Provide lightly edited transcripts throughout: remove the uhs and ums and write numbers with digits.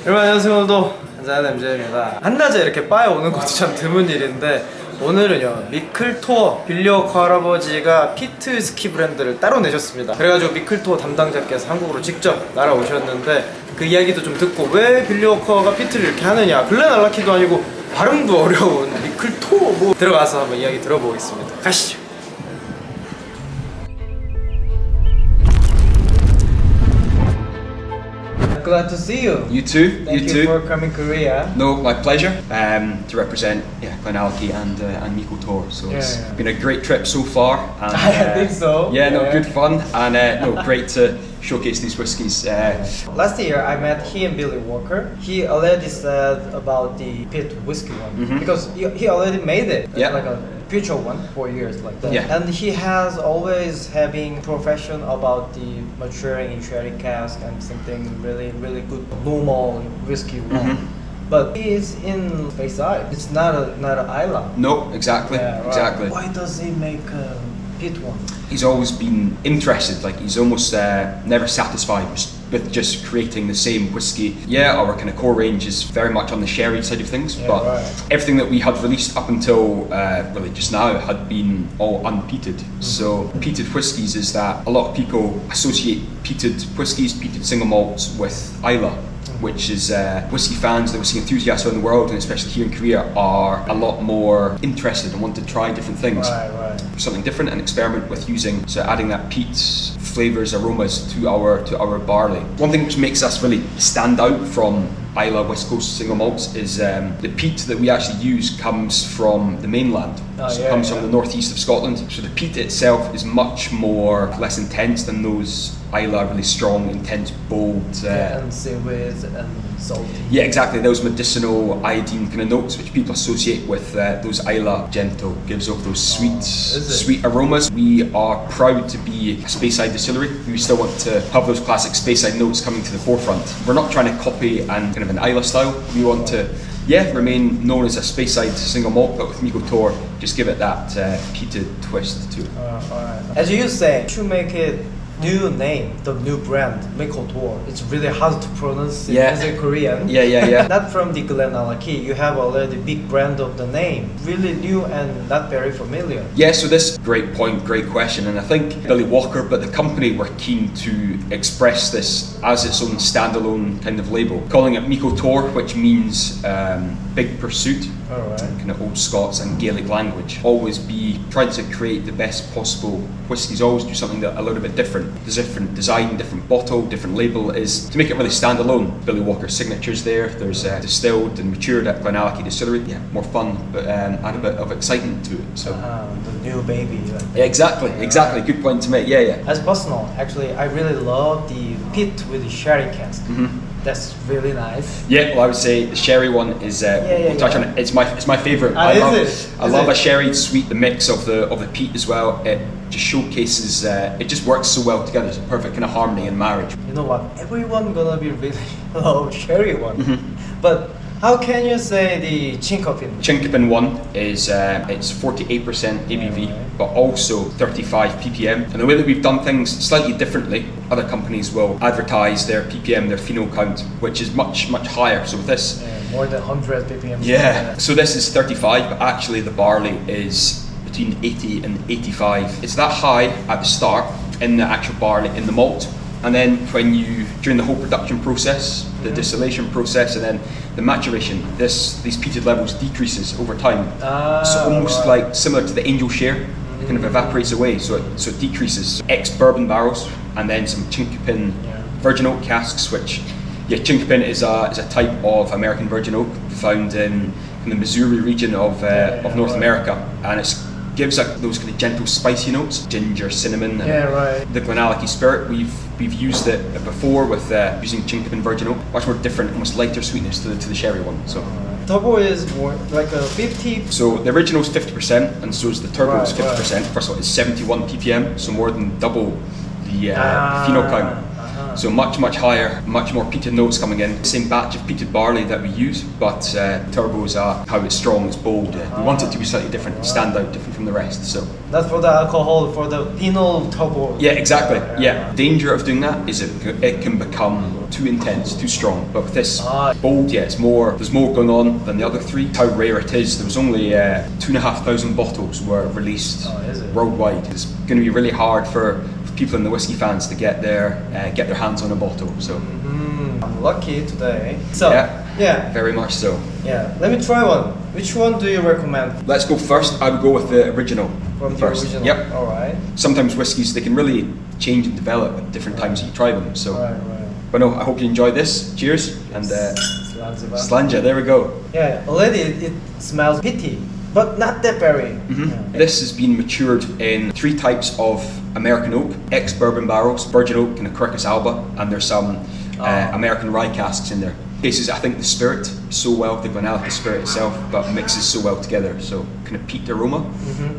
여러분 안녕하세요. 오늘도 한잔하는 MJ입니다. 한낮에 이렇게 바에 오는 것도 참 드문 일인데 오늘은요 미클토어 빌리워커 할아버지가 피트 위스키 브랜드를 따로 내셨습니다. 그래가지고 미클토어 담당자께서 한국으로 직접 날아오셨는데 그 이야기도 좀 듣고 왜 빌리워커가 피트를 이렇게 하느냐, 글렌알라키도 아니고 발음도 어려운 미클토어 뭐 들어가서 한번 이야기 들어보겠습니다. 가시죠. Glad to see you. You too. Thank you for coming Korea. No, my pleasure. To represent Glennalki and Miko Tor. So it's been a great trip so far. And, I think so. Yeah, no, good fun and great to showcase these whiskies. Last year I met he and Billiew커가. He already said about the pit whiskey one because he already made it. Yeah. Like a future one for years like that. Yeah. And he has always having profession about the maturing in sherry cask and something really good normal whiskey one. But he is in Speyside. It's not an island. No, exactly, Yeah, right. exactly. Why does he make a pit one? He's always been interested. Like he's almost never satisfied with just creating the same whiskey. Yeah, our kind of core range is very much on the sherry side of things, but everything that we had released up until really just now had been all unpeated. So peated whiskies is that a lot of people associate peated whiskies, peated single malts with Islay, which is whiskey fans, the whiskey enthusiasts around the world, and especially here in Korea, are a lot more interested and want to try different things. Right. Something different and experiment with using, so adding that peat flavors, aromas to our barley. One thing which makes us really stand out from Islay West Coast single malts is the peat that we actually use comes from the mainland. It comes from the northeast of Scotland. So the peat itself is much less intense than those Islay really strong, intense, bold. And savory and salty. Yeah, exactly. Those medicinal iodine kind of notes which people associate with those Islay gentle, gives off those sweet aromas. We are proud to be a Speyside distillery. We still want to have those classic Speyside notes coming to the forefront. We're not trying to copy and kind of an Islay style. We want to remain known as a Speyside single malt, but with Miko Tor, just give it that peated twist to it. As you say, to make it new name, the new brand, Miko Tor, it's really hard to pronounce it as a Korean. Yeah. Not from the Glennalki, you have already big brand of the name, really new and not very familiar. Yeah, so this great point, great question, and I think Billiew커가, but the company were keen to express this as its own standalone kind of label, calling it Miko Tor, which means big pursuit. Kind of old Scots and Gaelic language. Always be trying to create the best possible whiskies. Always do something that a little bit different. There's different design, different bottle, different label. Is to make it really stand alone. Billiew커ga's signatures there. There's distilled and matured at Glennalki Distillery. Yeah, more fun, but add a bit of excitement to it. So the new baby. yeah, exactly. Good point to make. Yeah. As personal, actually, I really love the pit with the sherry cask. That's really nice. Yeah, well, I would say the sherry one is. We'll touch on it. It's my favorite. I love a sherry sweet. The mix of the peat as well. It just showcases. It just works so well together. It's a perfect kind of harmony and marriage. You know what? Everyone gonna be really love sherry one, but how can you say the Chinkopin? Chinkopin one is it's 48% ABV, but also 35 ppm. And the way that we've done things slightly differently, other companies will advertise their ppm, their phenol count, which is much higher. So with this, more than 100 ppm. Yeah. So this is 35, but actually the barley is between 80 and 85. It's that high at the start in the actual barley in the malt. And then during the whole production process, the distillation process, and then the maturation, these peated levels decreases over time. So almost like similar to the angel share, it kind of evaporates away, so it decreases. Ex-bourbon barrels, and then some Chinkopin virgin oak casks, which, Chinkopin is a type of American virgin oak found in the Missouri region of North America, and it's gives those kind of gentle spicy notes, ginger, cinnamon. The Glennalki spirit, we've used it before with using Chinkopin virgin oak, much more different, almost lighter sweetness to the sherry one. So turbo is more like a 50. So the original is 50%, and so is the turbo is 50%. First of all, it's 71 ppm, so more than double the phenol count. So much higher, much more peated notes coming in. Same batch of peated barley that we use, but turbos are how it's strong, it's bold. We want it to be slightly different and stand out different from the rest. So not for the alcohol, for the phenol turbo. Yeah, exactly. Yeah. Danger of doing that is it can become too intense, too strong. But with this bold, yeah, there's more going on than the other three. How rare it is. There was only 2,500 bottles were released worldwide. It's going to be really hard for people in the whiskey fans to get their hands on a bottle. So I'm lucky today. So yeah, very much so. Yeah, let me try one. Which one do you recommend? Let's go first. I would go with the original. From first. The original. Yep. All right. Sometimes whiskies, they can really change and develop at different times that you try them. So, but no, I hope you enjoy this. Cheers and Slanja. There we go. Yeah, already it smells peaty, but not that berry. This has been matured in 3 types of American oak, ex-bourbon barrels, virgin oak and a Quercus alba, and there's some American rye casks in there. Cases, I think the spirit so well, the Glenallica spirit itself, but mixes so well together, so kind of peat aroma.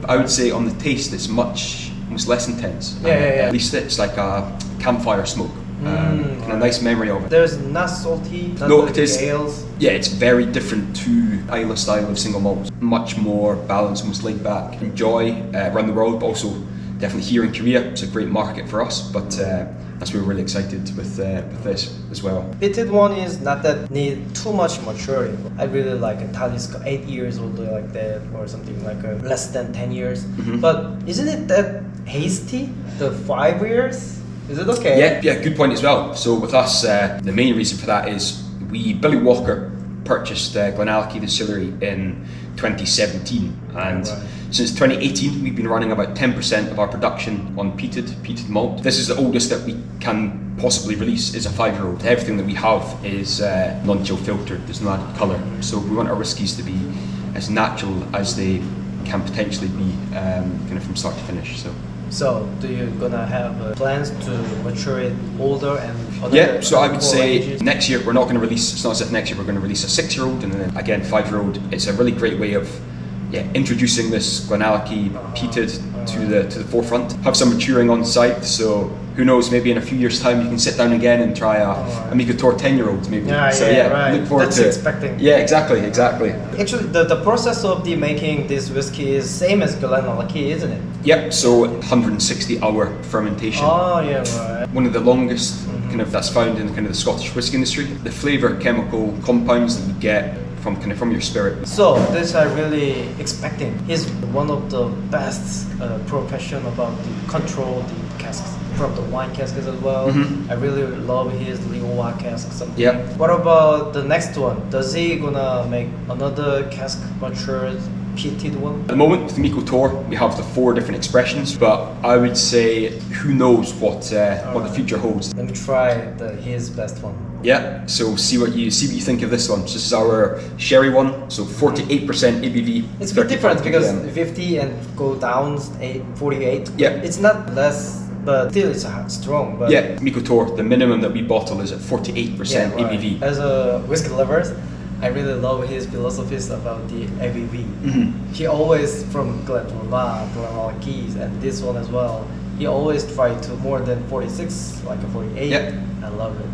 But I would say on the taste it's almost less intense. At least it's like a campfire smoke. Kind of nice memory of it. There's not salty, not no, like it is. ales. Yeah, it's very different to Islay style of single malts. Much more balanced, almost laid back. Enjoy around the world, but also definitely here in Korea. It's a great market for us, but that's why we're really excited with this as well. Peated one is not that need too much maturing. I really like a Talisker 8 years old like that, or something like a less than 10 years. But isn't it that hasty? The 5 years? Is it okay? Yeah, good point as well. So with us, the main reason for that is Billiewocka purchased Glenallica Distillery in 2017, and since 2018 we've been running about 10% of our production on peated malt. This is the oldest that we can possibly release, is a 5-year-old. Everything that we have is non-chill filtered, there's no added colour. So we want our whiskies to be as natural as they can potentially be, kind of from start to finish. So do you gonna have plans to mature it older and so I would say ages? Next year we're not going to release, it's not as if next year we're going to release a 6-year-old and then again 5-year-old. It's a really great way of introducing this Glenallica peated to the forefront. Have some maturing on site, so who knows, maybe in a few years time you can sit down again and try a Mico Tour 10-year-old maybe. Look forward That's to expecting. Yeah, exactly. Actually the process of making this whiskey is same as Glenallica, isn't it? Yep, so 160-hour fermentation. One of the longest kind of that's found in kind of the Scottish whisky industry. The flavour chemical compounds that you get from your spirit. So this I really expecting. He's one of the best profession about the control the casks, from the wine casks as well. I really love his Liwa casks. What about the next one? Does he gonna make another cask matured peated one? At the moment with the Mico Tour we have the 4 different expressions, but I would say who knows what the future holds. Let me try his best one. Yeah, so see what you think of this one. So this is our sherry one, so 48% ABV. It's a bit different because 50 and go down 48. Yeah, it's not less, but still it's strong. But yeah, Mico Tour, the minimum that we bottle is at 48% ABV. As a whiskey lover, I really love his philosophies about the ABV. He always, from Glenallica, and this one as well, he always try to more than 46, like a 48. I love it.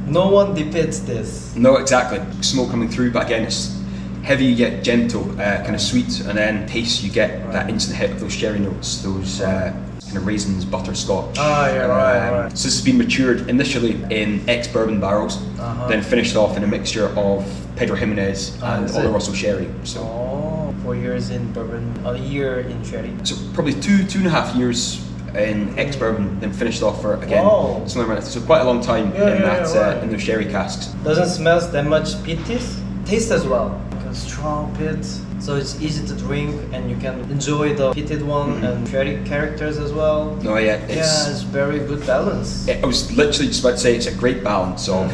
No one defeats this. No, exactly. Smoke coming through, but again, it's heavy yet gentle, kind of sweet, and then taste you get that instant hit of those sherry notes, those kind of raisins, butterscotch. So this has been matured initially in ex-bourbon barrels, then finished off in a mixture of Pedro Jimenez and Oloroso sherry. So 4 years in bourbon, a year in sherry. So probably 2.5 years in ex-bourbon, then finished off for again somewhere around, so quite a long time in those sherry casks. Doesn't smell that much peaty. Taste as well, like a strong peat, so it's easy to drink and you can enjoy the peated one and sherry characters as well. It's very good balance. I was literally just about to say it's a great balance of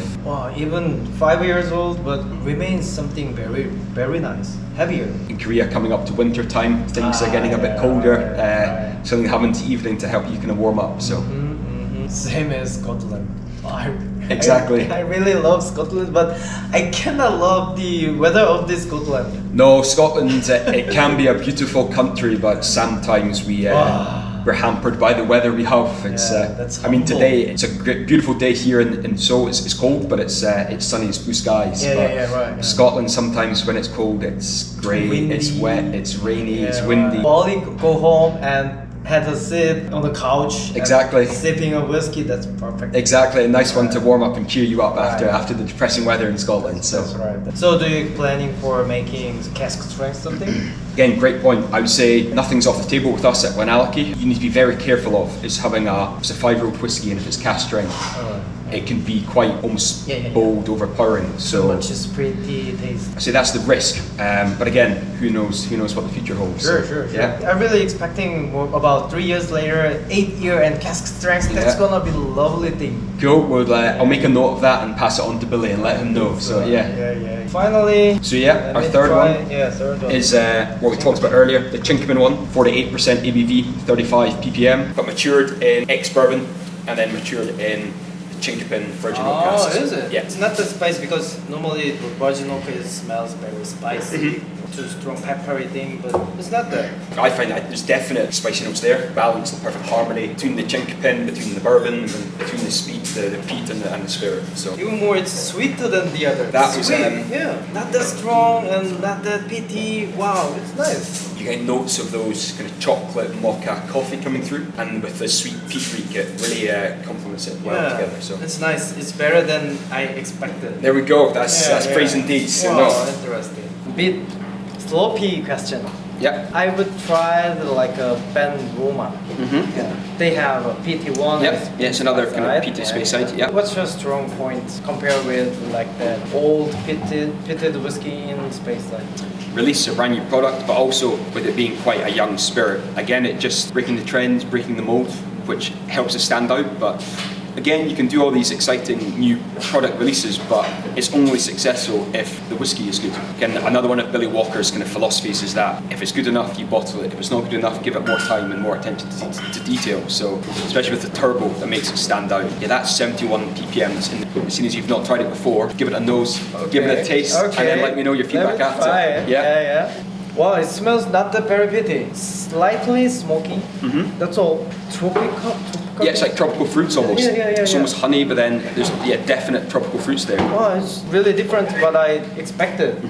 even 5 years old, but remains something very, very nice. Heavier. In Korea, coming up to winter time, things are getting a bit colder. Something having to evening to help you kind of warm up. So same as Scotland. Exactly. I really love Scotland, but I cannot love the weather of this Scotland. No, Scotland, it can be a beautiful country, but sometimes we're hampered by the weather we have. It's I mean, today it's a great, beautiful day here in Seoul. It's cold, but it's sunny, it's blue skies. Scotland, sometimes when it's cold, it's grey, it's wet, it's rainy, it's windy. Only go home and had a sit on the couch. Exactly. Sipping a whiskey. That's perfect. Exactly, a nice one to warm up and cheer you up after the depressing weather in Scotland. So. That's right. So, do you planning for making cask strength something? Again, great point. I would say nothing's off the table with us at Glennalachie. You need to be very careful of is having it's a 5-year-old whiskey, and if it's cask strength, it can be quite almost bold, overpowering. So much is pretty tasty. I say that's the risk. But again, who knows what the future holds. Sure. Yeah. I'm really expecting about 3 years later, 8-year and cask strength. That's gonna be a lovely thing. Cool. Well, I'll make a note of that and pass it on to Billy and let him know. So yeah. Finally. So our third one is what we talked about earlier, the Chinkman one, 48% ABV, 35 ppm, but matured in ex-bourbon and then matured in Chinkman virgin oak casks. Oh, is it? Yeah. It's not the spice because normally the virgin oak smells very spicy, too strong peppery thing, but it's not there. I find that there's definite spicy notes there, balance, the perfect harmony between the Chinkman, between the bourbon, and between the peat and the spirit. So even more, it's sweeter than the other. That was not that strong and not that peaty. Wow, it's nice. You get notes of those kind of chocolate mocha coffee coming through, and with the sweet peat it really complements it well together. So it's nice. It's better than I expected. There we go. That's praise indeed. So wow, interesting. Bit sloppy question. Yeah. I would try like a Ben Roma. Yeah. They have a PT1. Yeah, it's another kind of peated Speyside. Yeah. What's your strong point compared with like the old pitted whiskey in Speyside? Release a brand new product, but also with it being quite a young spirit. Again, it just breaking the trends, breaking the mold, which helps us stand out. But again, you can do all these exciting new product releases, but it's only successful if the whiskey is good. Again, another one of Billy Walker's kind of philosophies is that if it's good enough, you bottle it. If it's not good enough, give it more time and more attention to detail. So, especially with the turbo, that makes it stand out. Yeah, that's 71 ppm. As soon as you've not tried it before, give it a nose, give it a taste, and then let me know your feedback after. Try it. Yeah. Wow, it smells not that very peaty. Slightly smoky. That's all. Tropical. Yeah, it's like tropical fruits almost. It's Yeah. almost honey, but then there's definite tropical fruits there. Wow, it's really different from what I expected.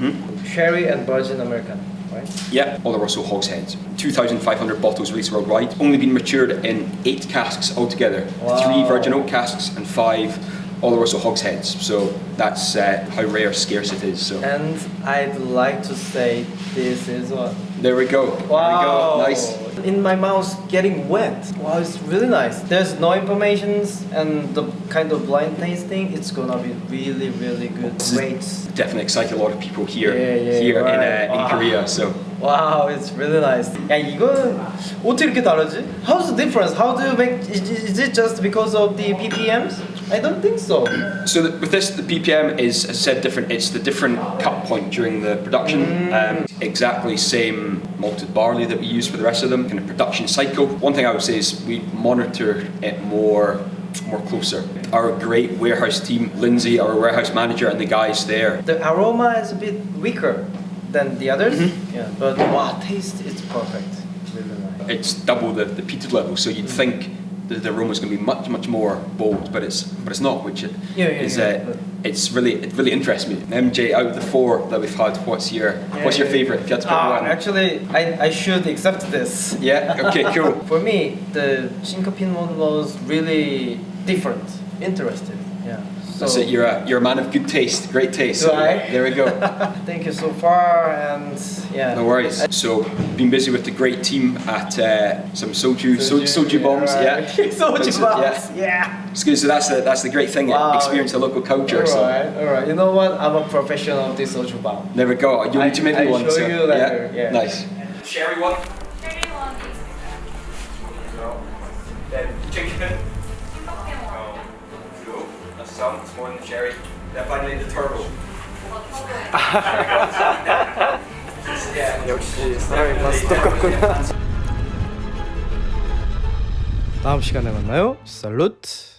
Sherry and virgin American, right? Yeah, Oloroso hogsheads. 2,500 bottles released worldwide. Only been matured in 8 casks altogether. Wow. 3 virgin oak casks and 5 Oloroso hogsheads. So that's how rare, scarce it is. So. And I'd like to say this is one. There we go. Wow. There we go. Nice. In my mouth getting wet. Wow, it's really nice. There's no informations and the kind of blind tasting, it's gonna be really, really good. Great. Definitely excite a lot of people here right. in Korea. So. Wow, it's really nice. 야, 이거는 어떻게 이렇게 다르지? How's the difference? How do you make? Is it just because of the ppms? I don't think so. So with this, the ppm is, as I said, different. It's the different cut point during the production. Exactly same malted barley that we use for the rest of them. Kind of production cycle. One thing I would say is we monitor it more closer. Our great warehouse team, Lindsay, our warehouse manager, and the guys there. The aroma is a bit weaker than the others. Yeah, but wow, taste it's perfect. Really nice. It's double the peated level, so you'd think the aroma is going to be much more bold, but it's not, which it really interests me. MJ, out of the 4 that we've had, what's your favorite? If you had to pick one. Actually, I should accept this. Yeah. Okay. Cool. For me, the Chinkapin one was really different, interesting. Yeah. So that's it. You're a man of good taste, great taste. Do I? There we go. Thank you so far, and yeah. No worries. So, been busy with the great team at some soju bombs. Right. Yeah. Soju bombs. Yeah. It's good. So that's the great thing. Wow. Experience the local culture. All right. You know what? I'm a professional of this soju bomb. There we go. You want to make me one? I'll show you later. Yeah. Nice. Sherry one. Sherry one. Then chicken. Some, it's more than the sherry. Then finally the turbo. 역시 사람이 봐서 똑같구나. 다음 시간에 만나요. 살루트.